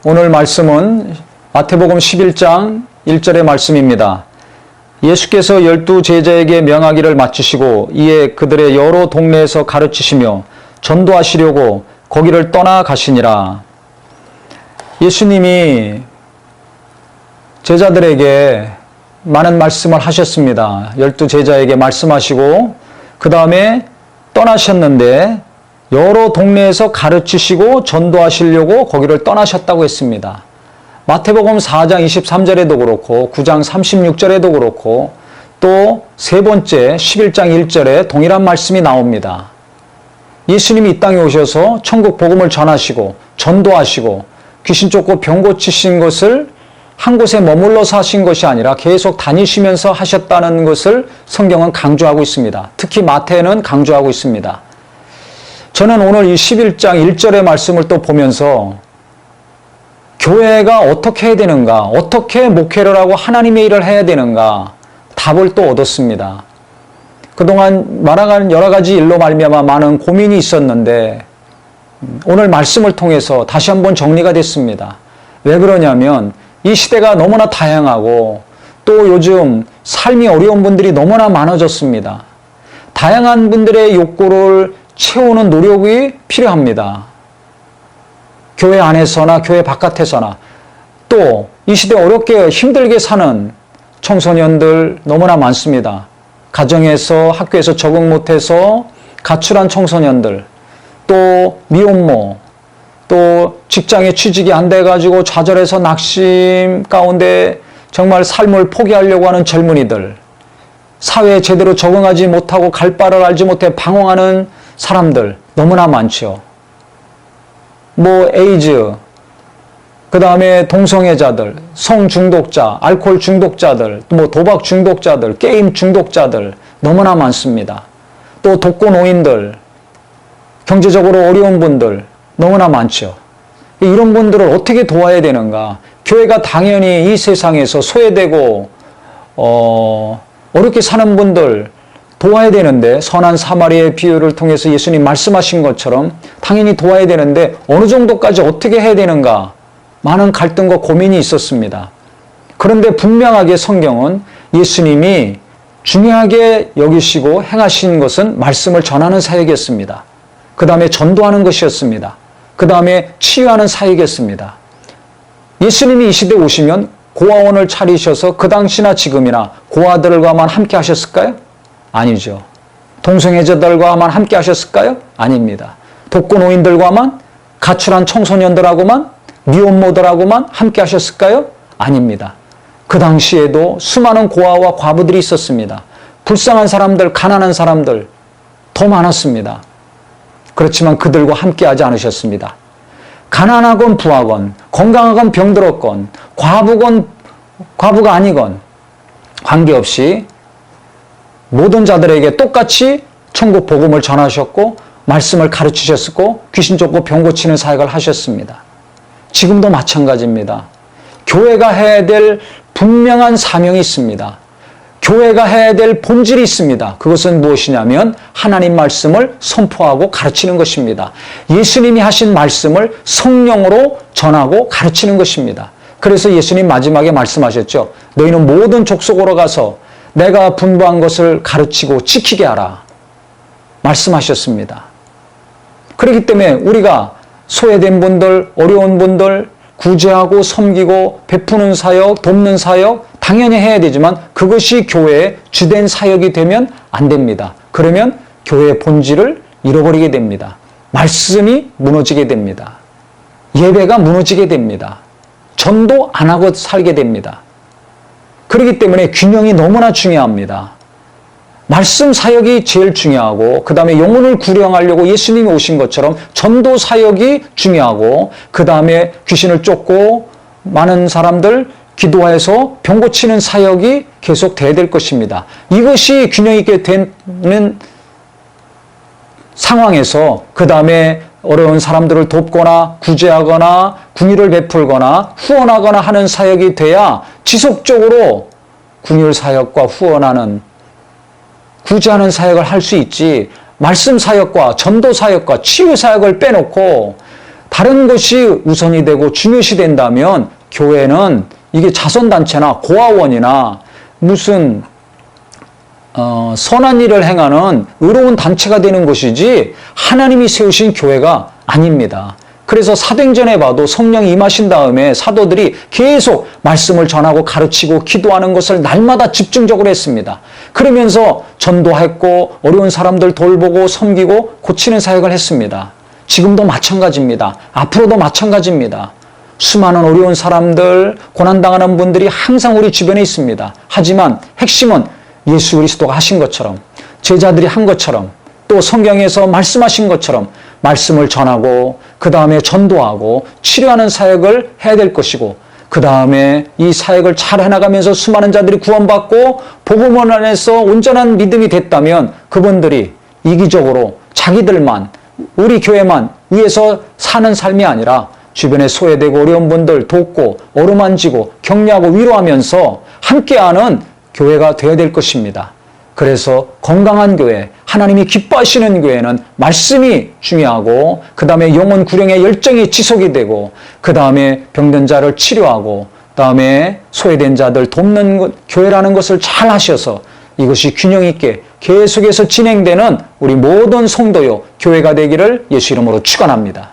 오늘 말씀은 마태복음 11장 1절의 말씀입니다. 예수께서 12 제자에게 명하기를 마치시고 이에 그들의 여러 동네에서 가르치시며 전도하시려고 거기를 떠나 가시니라. 예수님이 제자들에게 많은 말씀을 하셨습니다. 12 제자에게 말씀하시고 그 다음에 떠나셨는데 여러 동네에서 가르치시고 전도하시려고 거기를 떠나셨다고 했습니다. 마태복음 4장 23절에도 그렇고 9장 36절에도 그렇고 또 세 번째 11장 1절에 동일한 말씀이 나옵니다. 예수님이 이 땅에 오셔서 천국 복음을 전하시고 전도하시고 귀신 쫓고 병 고치신 것을 한 곳에 머물러서 하신 것이 아니라 계속 다니시면서 하셨다는 것을 성경은 강조하고 있습니다. 특히 마태는 강조하고 있습니다. 저는 오늘 이 11장 1절의 말씀을 또 보면서 교회가 어떻게 해야 되는가, 어떻게 목회를 하고 하나님의 일을 해야 되는가 답을 또 얻었습니다. 그동안 말하는 여러 가지 일로 말미암아 많은 고민이 있었는데 오늘 말씀을 통해서 다시 한번 정리가 됐습니다. 왜 그러냐면 이 시대가 너무나 다양하고 또 요즘 삶이 어려운 분들이 너무나 많아졌습니다. 다양한 분들의 욕구를 채우는 노력이 필요합니다. 교회 안에서나 교회 바깥에서나 또 이 시대 어렵게 힘들게 사는 청소년들 너무나 많습니다. 가정에서 학교에서 적응 못해서 가출한 청소년들, 또 미혼모, 또 직장에 취직이 안 돼가지고 좌절해서 낙심 가운데 정말 삶을 포기하려고 하는 젊은이들, 사회에 제대로 적응하지 못하고 갈 바를 알지 못해 방황하는 사람들 너무나 많죠. 에이즈, 그 다음에 동성애자들, 성중독자, 알코올 중독자들, 도박 중독자들, 게임 중독자들 너무나 많습니다. 또 독거노인들, 경제적으로 어려운 분들 너무나 많죠. 이런 분들을 어떻게 도와야 되는가? 교회가 당연히 이 세상에서 소외되고 어렵게 사는 분들 도와야 되는데 선한 사마리아의 비유를 통해서 예수님 말씀하신 것처럼 당연히 도와야 되는데 어느 정도까지 어떻게 해야 되는가? 많은 갈등과 고민이 있었습니다. 그런데 분명하게 성경은 예수님이 중요하게 여기시고 행하신 것은 말씀을 전하는 사역이었습니다. 그 다음에 전도하는 것이었습니다. 그 다음에 치유하는 사역이었습니다. 예수님이 이 시대에 오시면 고아원을 차리셔서 그 당시나 지금이나 고아들과만 함께 하셨을까요? 아니죠. 동성애자들과만 함께 하셨을까요? 아닙니다. 독거노인들과만, 가출한 청소년들하고만, 미혼모들하고만 함께 하셨을까요? 아닙니다. 그 당시에도 수많은 고아와 과부들이 있었습니다. 불쌍한 사람들, 가난한 사람들 더 많았습니다. 그렇지만 그들과 함께 하지 않으셨습니다. 가난하건 부하건, 건강하건 병들었건, 과부가 아니건 관계없이 모든 자들에게 똑같이 천국 복음을 전하셨고 말씀을 가르치셨고 귀신 쫓고 병 고치는 사역을 하셨습니다. 지금도 마찬가지입니다. 교회가 해야 될 분명한 사명이 있습니다. 교회가 해야 될 본질이 있습니다. 그것은 무엇이냐면 하나님 말씀을 선포하고 가르치는 것입니다. 예수님이 하신 말씀을 성령으로 전하고 가르치는 것입니다. 그래서 예수님 마지막에 말씀하셨죠. 너희는 모든 족속으로 가서 내가 분부한 것을 가르치고 지키게 하라. 말씀하셨습니다. 그렇기 때문에 우리가 소외된 분들, 어려운 분들 구제하고 섬기고 베푸는 사역, 돕는 사역 당연히 해야 되지만 그것이 교회의 주된 사역이 되면 안 됩니다. 그러면 교회의 본질을 잃어버리게 됩니다. 말씀이 무너지게 됩니다. 예배가 무너지게 됩니다. 전도 안 하고 살게 됩니다. 그렇기 때문에 균형이 너무나 중요합니다. 말씀 사역이 제일 중요하고 그 다음에 영혼을 구령하려고 예수님이 오신 것처럼 전도 사역이 중요하고 그 다음에 귀신을 쫓고 많은 사람들 기도해서 병 고치는 사역이 계속 돼야 될 것입니다. 이것이 균형 있게 되는 상황에서 그 다음에 어려운 사람들을 돕거나 구제하거나 궁유를 베풀거나 후원하거나 하는 사역이 돼야 지속적으로 궁유 사역과 후원하는 구제하는 사역을 할 수 있지 말씀 사역과 전도 사역과 치유 사역을 빼놓고 다른 것이 우선이 되고 중요시 된다면 교회는 이게 자선단체나 고아원이나 무슨 선한 일을 행하는 의로운 단체가 되는 것이지 하나님이 세우신 교회가 아닙니다. 그래서 사도행전에 봐도 성령이 임하신 다음에 사도들이 계속 말씀을 전하고 가르치고 기도하는 것을 날마다 집중적으로 했습니다. 그러면서 전도했고 어려운 사람들 돌보고 섬기고 고치는 사역을 했습니다. 지금도 마찬가지입니다. 앞으로도 마찬가지입니다. 수많은 어려운 사람들, 고난당하는 분들이 항상 우리 주변에 있습니다. 하지만 핵심은 예수 그리스도가 하신 것처럼, 제자들이 한 것처럼, 또 성경에서 말씀하신 것처럼 말씀을 전하고 그 다음에 전도하고 치료하는 사역을 해야 될 것이고, 그 다음에 이 사역을 잘 해나가면서 수많은 자들이 구원받고 복음 안에서 온전한 믿음이 됐다면 그분들이 이기적으로 자기들만, 우리 교회만 위해서 사는 삶이 아니라 주변에 소외되고 어려운 분들 돕고 어루만지고 격려하고 위로하면서 함께하는 교회가 되어야 될 것입니다. 그래서 건강한 교회, 하나님이 기뻐하시는 교회는 말씀이 중요하고 그 다음에 영혼 구령의 열정이 지속이 되고 그 다음에 병든 자를 치료하고 그 다음에 소외된 자들 돕는 교회라는 것을 잘 하셔서 이것이 균형 있게 계속해서 진행되는 우리 모든 성도요 교회가 되기를 예수 이름으로 축원합니다.